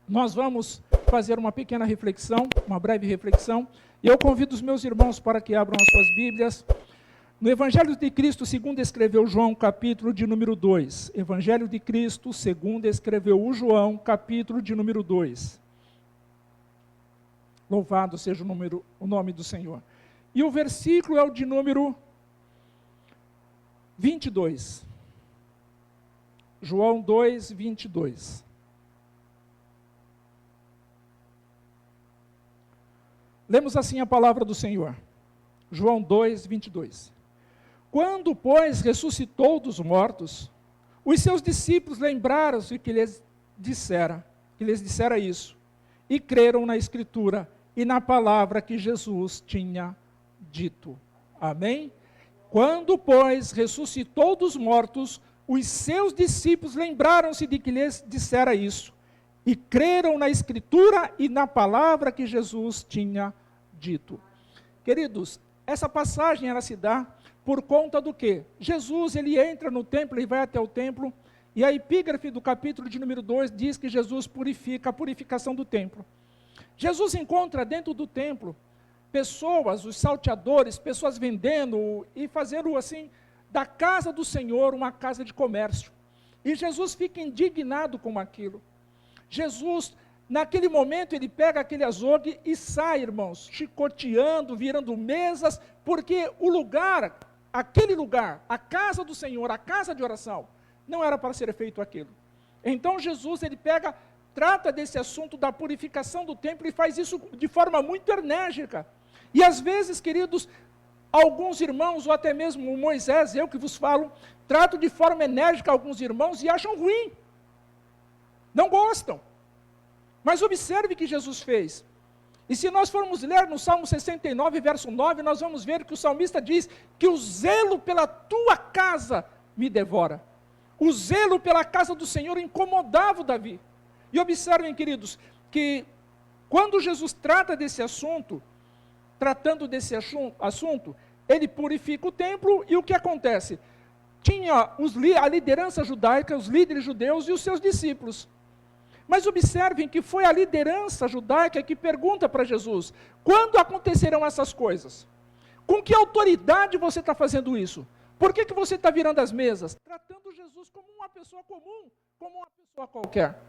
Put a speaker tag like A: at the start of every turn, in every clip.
A: nós vamos fazer uma pequena reflexão, uma breve reflexão, e eu convido os meus irmãos para que abram as suas Bíblias. No Evangelho de Cristo, segundo escreveu João, capítulo de número 2. Evangelho de Cristo, segundo escreveu o João, capítulo de número 2. Louvado seja o nome do Senhor. E o versículo é o de número 22. João 2, 22. Lemos assim a palavra do Senhor. João 2, 22. Quando, pois, ressuscitou dos mortos, os seus discípulos lembraram-se que lhes dissera isso, e creram na Escritura e na palavra que Jesus tinha dito. Amém? Quando, pois, ressuscitou dos mortos, os seus discípulos lembraram-se de que lhes dissera isso, e creram na Escritura e na palavra que Jesus tinha dito. Queridos, essa passagem ela se dá por conta do quê? Jesus, ele entra no templo, ele vai até o templo, e a epígrafe do capítulo de número 2 diz que Jesus purifica a purificação do templo. Jesus encontra dentro do templo pessoas, os salteadores, pessoas vendendo e fazendo assim, da casa do Senhor uma casa de comércio. E Jesus fica indignado com aquilo. Jesus, naquele momento, ele pega aquele azogue e sai, irmãos, chicoteando, virando mesas, porque o lugar, aquele lugar, a casa do Senhor, a casa de oração, não era para ser feito aquilo. Então Jesus, ele trata desse assunto da purificação do templo e faz isso de forma muito enérgica. E às vezes, queridos, alguns irmãos, ou até mesmo Moisés, eu que vos falo, trato de forma enérgica alguns irmãos e acham ruim. Não gostam. Mas observe o que Jesus fez. E se nós formos ler no Salmo 69, verso 9, nós vamos ver que o salmista diz que o zelo pela tua casa me devora. O zelo pela casa do Senhor incomodava o Davi. E observem, queridos, que quando Jesus trata desse assunto, tratando desse assunto, ele purifica o templo e o que acontece? Tinha a liderança judaica, os líderes judeus e os seus discípulos. Mas observem que foi a liderança judaica que pergunta para Jesus, quando acontecerão essas coisas? Com que autoridade você está fazendo isso? Por que você está virando as mesas? Tratando Jesus como uma pessoa comum, como uma pessoa qualquer.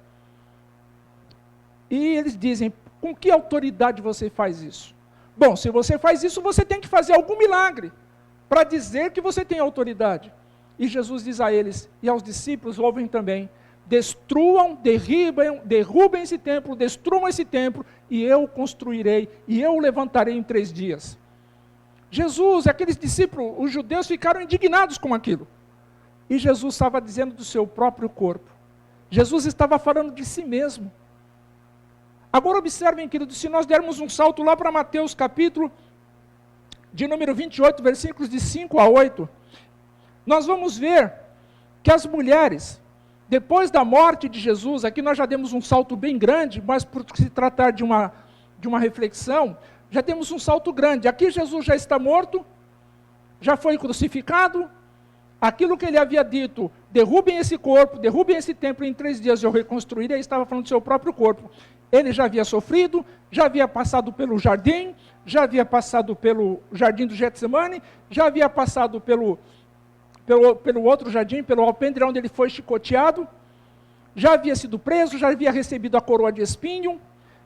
A: E eles dizem, com que autoridade você faz isso? Bom, se você faz isso, você tem que fazer algum milagre, para dizer que você tem autoridade. E Jesus diz a eles, e aos discípulos, ouvem também, destruam, derrubem esse templo, destruam esse templo, e eu construirei, e eu o levantarei em 3 dias. Jesus, aqueles discípulos, os judeus ficaram indignados com aquilo. E Jesus estava dizendo do seu próprio corpo. Jesus estava falando de si mesmo. Agora observem, queridos, se nós dermos um salto lá para Mateus capítulo de número 28, versículos de 5 a 8, nós vamos ver que as mulheres, depois da morte de Jesus, aqui nós já demos um salto bem grande, mas por se tratar de uma reflexão, já temos um salto grande. Aqui Jesus já está morto, já foi crucificado, aquilo que ele havia dito, derrubem esse corpo, derrubem esse templo, em 3 dias eu reconstruirei, ele estava falando do seu próprio corpo. Ele já havia sofrido, já havia passado pelo jardim, já havia passado pelo jardim do Getsemane, já havia passado pelo outro jardim, pelo alpendre, onde ele foi chicoteado, já havia sido preso, já havia recebido a coroa de espinho,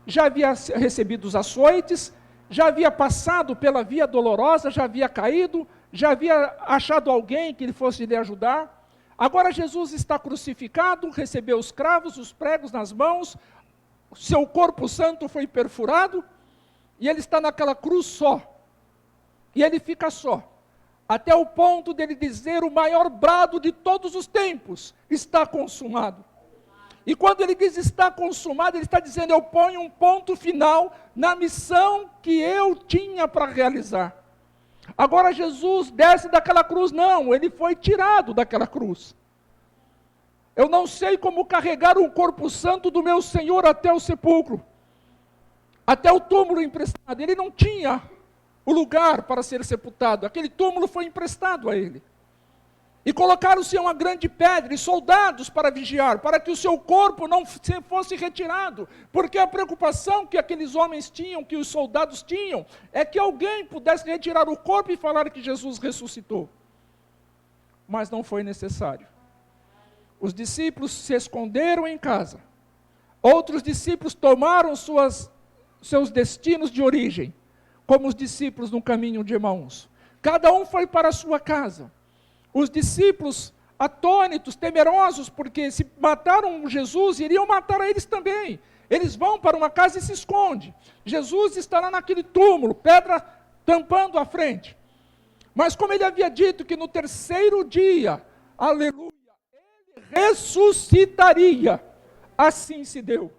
A: já havia recebido os açoites, já havia passado pela via dolorosa, já havia caído, já havia achado alguém que ele fosse lhe ajudar. Agora Jesus está crucificado, recebeu os cravos, os pregos nas mãos, seu corpo santo foi perfurado, e ele está naquela cruz só, e ele fica só, até o ponto dele dizer o maior brado de todos os tempos, está consumado. E quando ele diz está consumado, ele está dizendo, eu ponho um ponto final na missão que eu tinha para realizar. Agora Jesus desce daquela cruz, não, ele foi tirado daquela cruz. Eu não sei como carregar um corpo santo do meu Senhor até o sepulcro, até o túmulo emprestado. Ele não tinha o lugar para ser sepultado, aquele túmulo foi emprestado a ele. E colocaram-se uma grande pedra e soldados para vigiar, para que o seu corpo não fosse retirado. Porque a preocupação que aqueles homens tinham, que os soldados tinham, é que alguém pudesse retirar o corpo e falar que Jesus ressuscitou. Mas não foi necessário. Os discípulos se esconderam em casa. Outros discípulos tomaram seus destinos de origem, como os discípulos no caminho de Emaús. Cada um foi para a sua casa. Os discípulos atônitos, temerosos, porque se mataram Jesus, iriam matar a eles também. Eles vão para uma casa e se escondem. Jesus está lá naquele túmulo, pedra tampando a frente. Mas como ele havia dito que no terceiro dia, aleluia, ele ressuscitaria, assim se deu.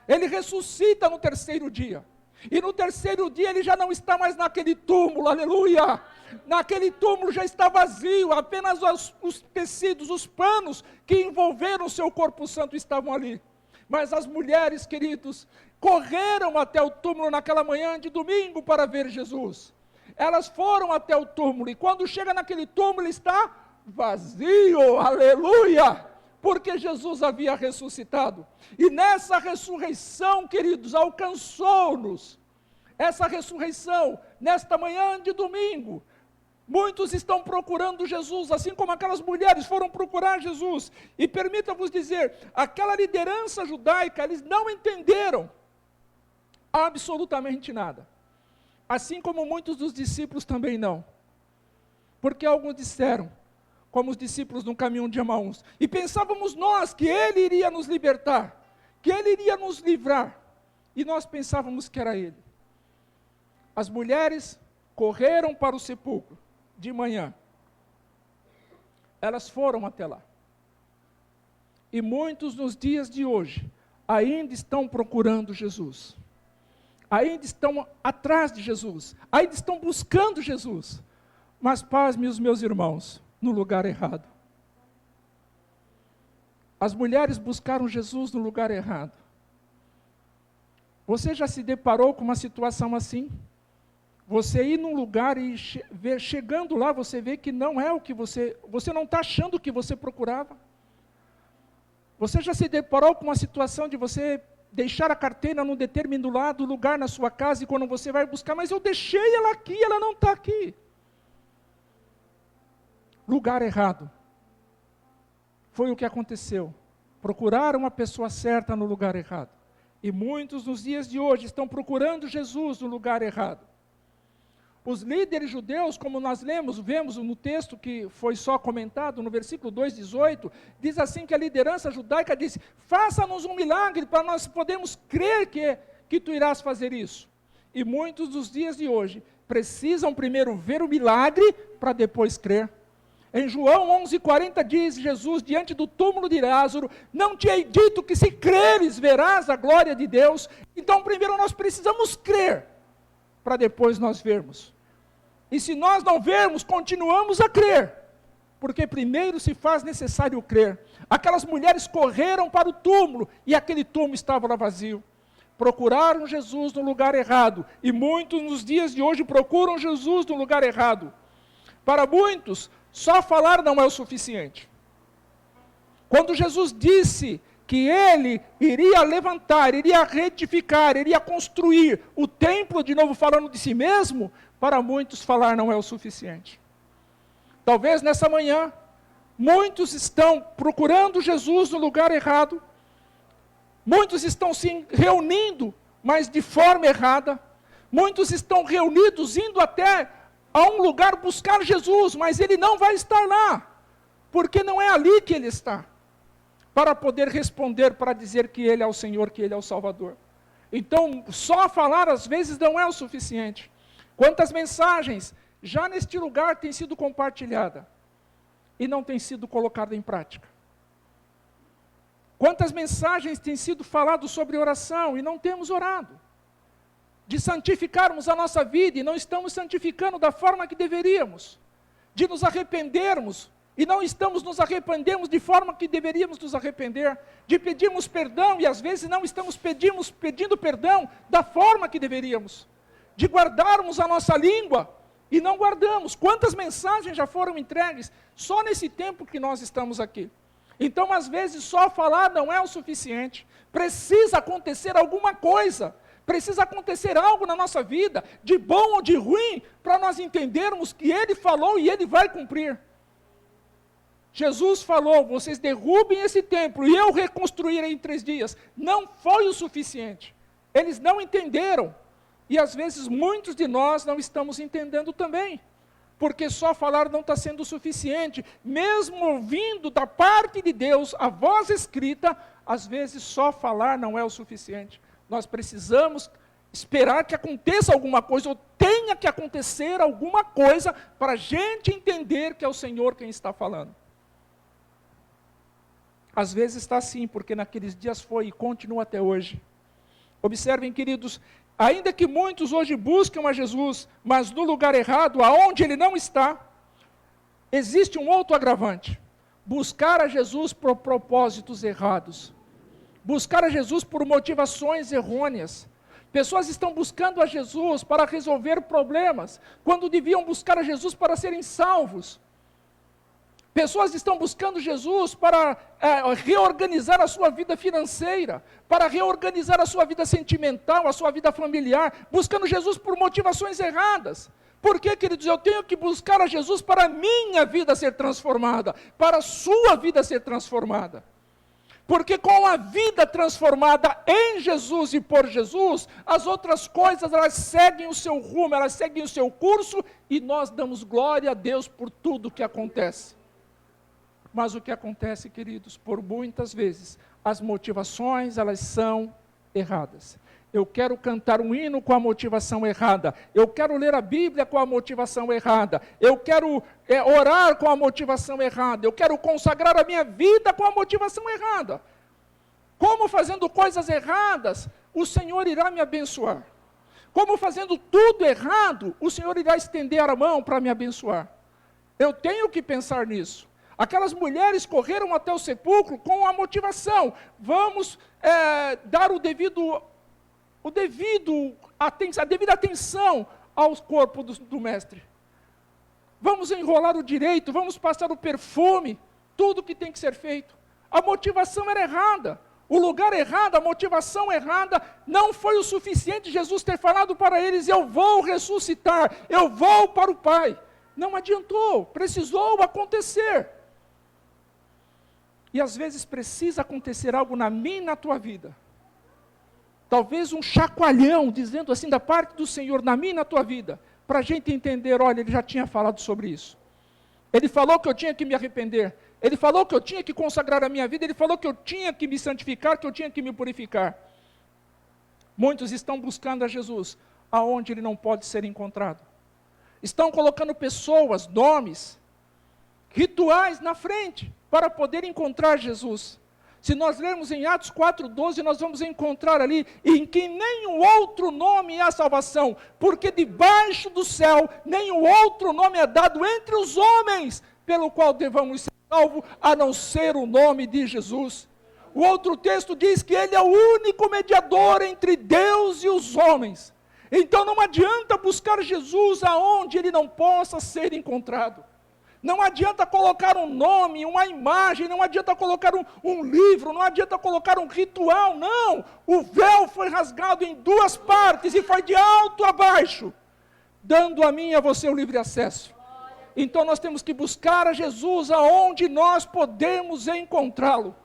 A: Ele ressuscita no terceiro dia. E no terceiro dia ele já não está mais naquele túmulo, aleluia. Naquele túmulo já está vazio, apenas os tecidos, os panos que envolveram o seu corpo santo estavam ali. Mas as mulheres, queridos, correram até o túmulo naquela manhã de domingo para ver Jesus. Elas foram até o túmulo e quando chega naquele túmulo ele está vazio, aleluia. Porque Jesus havia ressuscitado. E nessa ressurreição, queridos, alcançou-nos. Essa ressurreição, nesta manhã de domingo, muitos estão procurando Jesus, assim como aquelas mulheres foram procurar Jesus. E permita-vos dizer, aquela liderança judaica, eles não entenderam absolutamente nada. Assim como muitos dos discípulos também não. Porque alguns disseram, como os discípulos no caminho de Emaús. E pensávamos nós que ele iria nos libertar, que ele iria nos livrar. E nós pensávamos que era ele. As mulheres correram para o sepulcro de manhã. Elas foram até lá. E muitos nos dias de hoje ainda estão procurando Jesus. Ainda estão atrás de Jesus. Ainda estão buscando Jesus. Mas pasme os meus irmãos, no lugar errado. As mulheres buscaram Jesus no lugar errado. Você já se deparou com uma situação assim? Você ir num lugar e chegando lá, você vê que não é o que você não está achando o que você procurava. Você já se deparou com uma situação de você deixar a carteira num determinado lugar na sua casa e quando você vai buscar, mas eu deixei ela aqui, ela não está aqui. Lugar errado. Foi o que aconteceu. Procuraram a pessoa certa no lugar errado. E muitos nos dias de hoje estão procurando Jesus no lugar errado. Os líderes judeus, como nós vemos no texto que foi só comentado, no versículo 2:18, diz assim que a liderança judaica disse, faça-nos um milagre para nós podermos crer que tu irás fazer isso. E muitos dos dias de hoje precisam primeiro ver o milagre para depois crer. Em João 11:40 diz Jesus, diante do túmulo de Lázaro, não te hei dito que se creres verás a glória de Deus? Então primeiro nós precisamos crer, para depois nós vermos. E se nós não vermos, continuamos a crer, porque primeiro se faz necessário crer. Aquelas mulheres correram para o túmulo, e aquele túmulo estava lá vazio. Procuraram Jesus no lugar errado, e muitos nos dias de hoje procuram Jesus no lugar errado. Para muitos, só falar não é o suficiente. Quando Jesus disse que ele iria levantar, iria retificar, iria construir o templo, de novo falando de si mesmo, para muitos falar não é o suficiente. Talvez nessa manhã, muitos estão procurando Jesus no lugar errado, muitos estão se reunindo, mas de forma errada, muitos estão reunidos, indo até a um lugar buscar Jesus, mas ele não vai estar lá, porque não é ali que ele está, para poder responder, para dizer que ele é o Senhor, que ele é o Salvador. Então, só falar às vezes não é o suficiente. Quantas mensagens já neste lugar têm sido compartilhadas e não têm sido colocadas em prática? Quantas mensagens têm sido faladas sobre oração e não temos orado? De santificarmos a nossa vida e não estamos santificando da forma que deveríamos. De nos arrependermos e não estamos nos arrependendo de forma que deveríamos nos arrepender. De pedirmos perdão e às vezes não estamos pedindo perdão da forma que deveríamos. De guardarmos a nossa língua e não guardamos. Quantas mensagens já foram entregues só nesse tempo que nós estamos aqui? Então, às vezes, só falar não é o suficiente. Precisa acontecer alguma coisa. Precisa acontecer algo na nossa vida, de bom ou de ruim, para nós entendermos que Ele falou e Ele vai cumprir. Jesus falou, vocês derrubem esse templo e eu reconstruirei em 3 dias. Não foi o suficiente. Eles não entenderam. E às vezes muitos de nós não estamos entendendo também. Porque só falar não está sendo suficiente. Mesmo ouvindo da parte de Deus a voz escrita, às vezes só falar não é o suficiente. Nós precisamos esperar que aconteça alguma coisa, ou tenha que acontecer alguma coisa, para a gente entender que é o Senhor quem está falando. Às vezes está assim, porque naqueles dias foi e continua até hoje. Observem, queridos, ainda que muitos hoje buscam a Jesus, mas no lugar errado, aonde Ele não está, existe um outro agravante. Buscar a Jesus por propósitos errados. Buscar a Jesus por motivações errôneas. Pessoas estão buscando a Jesus para resolver problemas, quando deviam buscar a Jesus para serem salvos. Pessoas estão buscando Jesus para reorganizar a sua vida financeira, para reorganizar a sua vida sentimental, a sua vida familiar, buscando Jesus por motivações erradas. Por quê, queridos? Eu tenho que buscar a Jesus para a minha vida ser transformada, para a sua vida ser transformada. Porque com a vida transformada em Jesus e por Jesus, as outras coisas, elas seguem o seu rumo, elas seguem o seu curso, e nós damos glória a Deus por tudo que acontece. Mas o que acontece, queridos, por muitas vezes, as motivações, elas são erradas. Eu quero cantar um hino com a motivação errada. Eu quero ler a Bíblia com a motivação errada. Eu quero orar com a motivação errada. Eu quero consagrar a minha vida com a motivação errada. Como fazendo coisas erradas, o Senhor irá me abençoar? Como fazendo tudo errado, o Senhor irá estender a mão para me abençoar? Eu tenho que pensar nisso. Aquelas mulheres correram até o sepulcro com a motivação: vamos dar a devida atenção ao corpo do mestre. Vamos enrolar o direito, vamos passar o perfume, tudo que tem que ser feito. A motivação era errada, o lugar errado, a motivação errada, não foi o suficiente Jesus ter falado para eles: eu vou ressuscitar, eu vou para o Pai. Não adiantou, precisou acontecer. E às vezes precisa acontecer algo na minha e na tua vida. Talvez um chacoalhão, dizendo assim, da parte do Senhor, na minha e na tua vida, para a gente entender: olha, Ele já tinha falado sobre isso. Ele falou que eu tinha que me arrepender. Ele falou que eu tinha que consagrar a minha vida. Ele falou que eu tinha que me santificar, que eu tinha que me purificar. Muitos estão buscando a Jesus aonde Ele não pode ser encontrado. Estão colocando pessoas, nomes, rituais na frente, para poder encontrar Jesus. Se nós lermos em Atos 4,12, nós vamos encontrar ali: em que nenhum outro nome há salvação, porque debaixo do céu nenhum outro nome é dado entre os homens, pelo qual devamos ser salvos, a não ser o nome de Jesus. O outro texto diz que Ele é o único mediador entre Deus e os homens. Então não adianta buscar Jesus aonde Ele não possa ser encontrado. Não adianta colocar um nome, uma imagem, não adianta colocar um livro, não adianta colocar um ritual, não. O véu foi rasgado em 2 partes e foi de alto a baixo, dando a mim e a você o livre acesso. Então nós temos que buscar a Jesus aonde nós podemos encontrá-lo.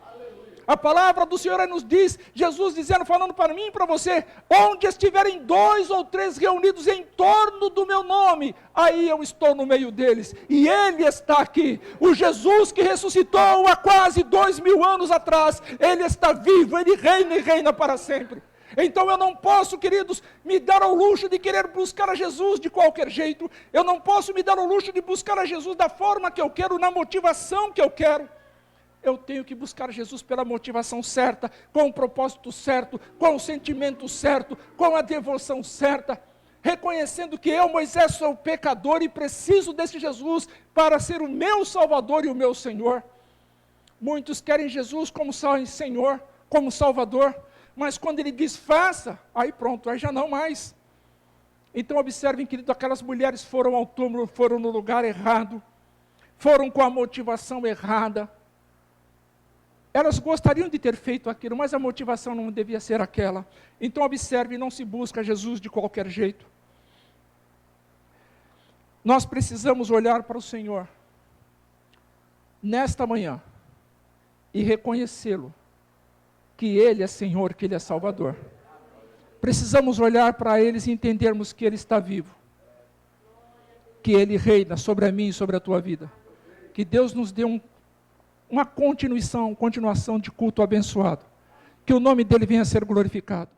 A: A palavra do Senhor nos diz, Jesus dizendo, falando para mim e para você: onde estiverem 2 ou 3 reunidos em torno do meu nome, aí eu estou no meio deles, e Ele está aqui. O Jesus que ressuscitou há quase 2000 anos atrás, Ele está vivo, Ele reina e reina para sempre. Então eu não posso, queridos, me dar ao luxo de querer buscar a Jesus de qualquer jeito. Eu não posso me dar ao luxo de buscar a Jesus da forma que eu quero, na motivação que eu quero. Eu tenho que buscar Jesus pela motivação certa, com o propósito certo, com o sentimento certo, com a devoção certa, reconhecendo que eu, Moisés, sou pecador e preciso desse Jesus para ser o meu Salvador e o meu Senhor. Muitos querem Jesus como Senhor, como Salvador, mas quando Ele diz faça, aí pronto, aí já não mais. Então observem, querido, aquelas mulheres foram ao túmulo, foram no lugar errado, foram com a motivação errada. Elas gostariam de ter feito aquilo, mas a motivação não devia ser aquela. Então observe, não se busca Jesus de qualquer jeito. Nós precisamos olhar para o Senhor nesta manhã e reconhecê-lo, que Ele é Senhor, que Ele é Salvador. Precisamos olhar para Ele e entendermos que Ele está vivo, que Ele reina sobre a minha e sobre a tua vida. Que Deus nos dê uma continuação de culto abençoado. Que o nome dEle venha a ser glorificado.